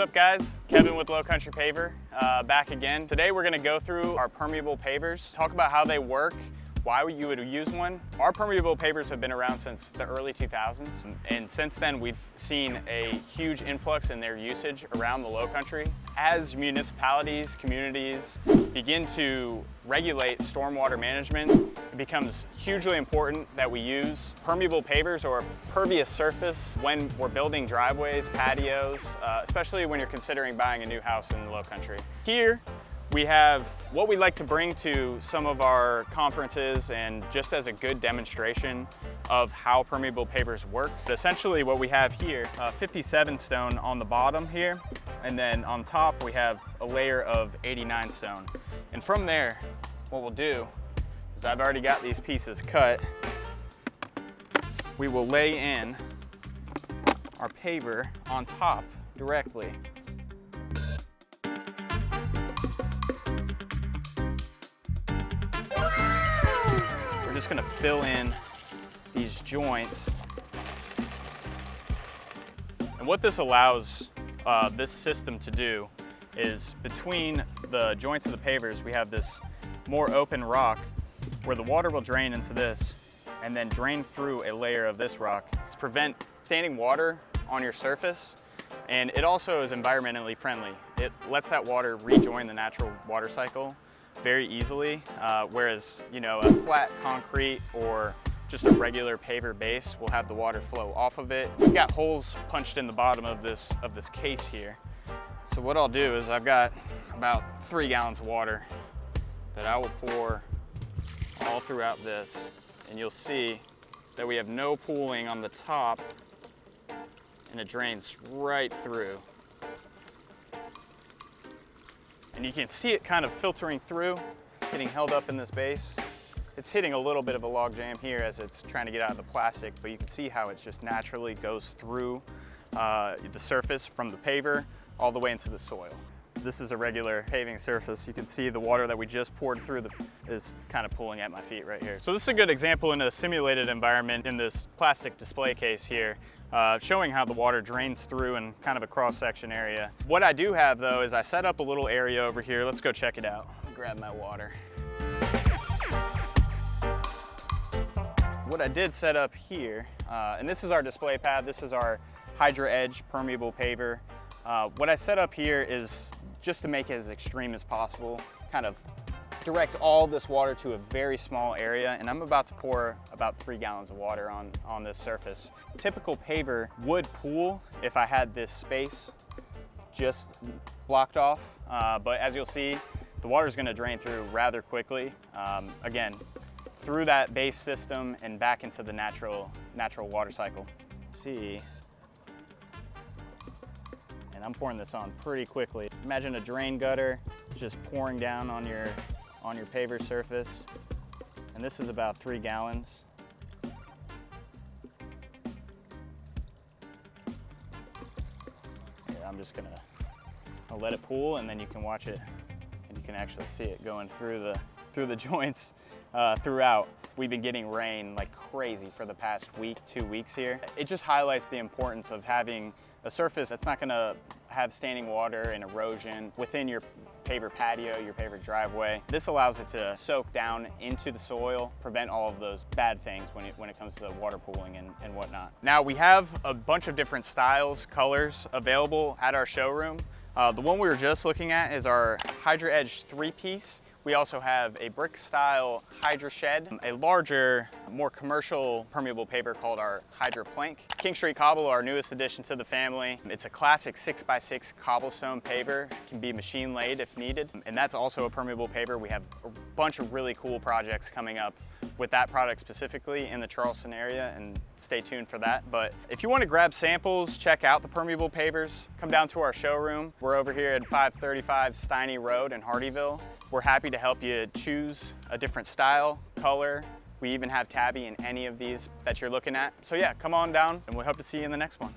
What's up guys? Kevin with Lowcountry Paver, back again. Today we're gonna go through our permeable pavers, talk about how they work, why you would use one. Our permeable pavers have been around since the early 2000s, and since then we've seen a huge influx in their usage around the Lowcountry. As municipalities, communities begin to regulate stormwater management, it becomes hugely important that we use permeable pavers or pervious surface when we're building driveways, patios, especially when you're considering buying a new house in the Lowcountry. Here, we have what we like to bring to some of our conferences and just as a good demonstration of how permeable pavers work. Essentially what we have here, 57 stone on the bottom here, and then on top we have a layer of 89 stone. And from there, what we'll do is I've already got these pieces cut. We will lay in our paver on top directly. We're just gonna fill in these joints. And what this allows this system to do is between the joints of the pavers, we have this more open rock where the water will drain into this and then drain through a layer of this rock to prevent standing water on your surface. And it also is environmentally friendly. It lets that water rejoin the natural water cycle very easily, whereas a flat concrete or just a regular paver base will have the water flow off of it. We've got holes punched in the bottom of this case here. So what I'll do is I've got about 3 gallons of water that I will pour all throughout this, and you'll see that we have no pooling on the top and it drains right through. And you can see it kind of filtering through, getting held up in this base. It's hitting a little bit of a log jam here as it's trying to get out of the plastic, but you can see how it just naturally goes through the surface from the paver all the way into the soil. This is a regular paving surface. You can see the water that we just poured through is kind of pooling at my feet right here. So this is a good example in a simulated environment in this plastic display case here, showing how the water drains through in kind of a cross-section area. What I do have though is I set up a little area over here. Let's go check it out. I'll grab my water. What I did set up here, and this is our display pad. This is our Hydra Edge permeable paver. What I set up here is just to make it as extreme as possible, kind of direct all this water to a very small area, and I'm about to pour about 3 gallons of water on this surface. Typical paver would pool if I had this space just blocked off, but as you'll see, the water is going to drain through rather quickly. Again, through that base system and back into the natural water cycle. See. And I'm pouring this on pretty quickly. Imagine a drain gutter just pouring down on your paver surface. And this is about 3 gallons. Here, I'm just I'll let it pool, and then you can watch it and you can actually see it going through the joints throughout. We've been getting rain like crazy for the past week, 2 weeks here. It just highlights the importance of having a surface that's not gonna have standing water and erosion within your paver patio, your paver driveway. This allows it to soak down into the soil, prevent all of those bad things when it comes to water pooling and whatnot. Now we have a bunch of different styles, colors available at our showroom. The one we were just looking at is our Hydra Edge 3-piece. We also have a brick style Hydra Shed, a larger, more commercial permeable paver called our Hydra Plank. King Street Cobble, our newest addition to the family. It's a classic 6x6 cobblestone paver. It can be machine laid if needed. And that's also a permeable paver. We have a bunch of really cool projects coming up with that product specifically in the Charleston area, and stay tuned for that. But if you want to grab samples, check out the permeable pavers, come down to our showroom. We're over here at 535 Steiney Road in Hardyville. We're happy to help you choose a different style, color. We even have tabby in any of these that you're looking at. So yeah, come on down and we hope to see you in the next one.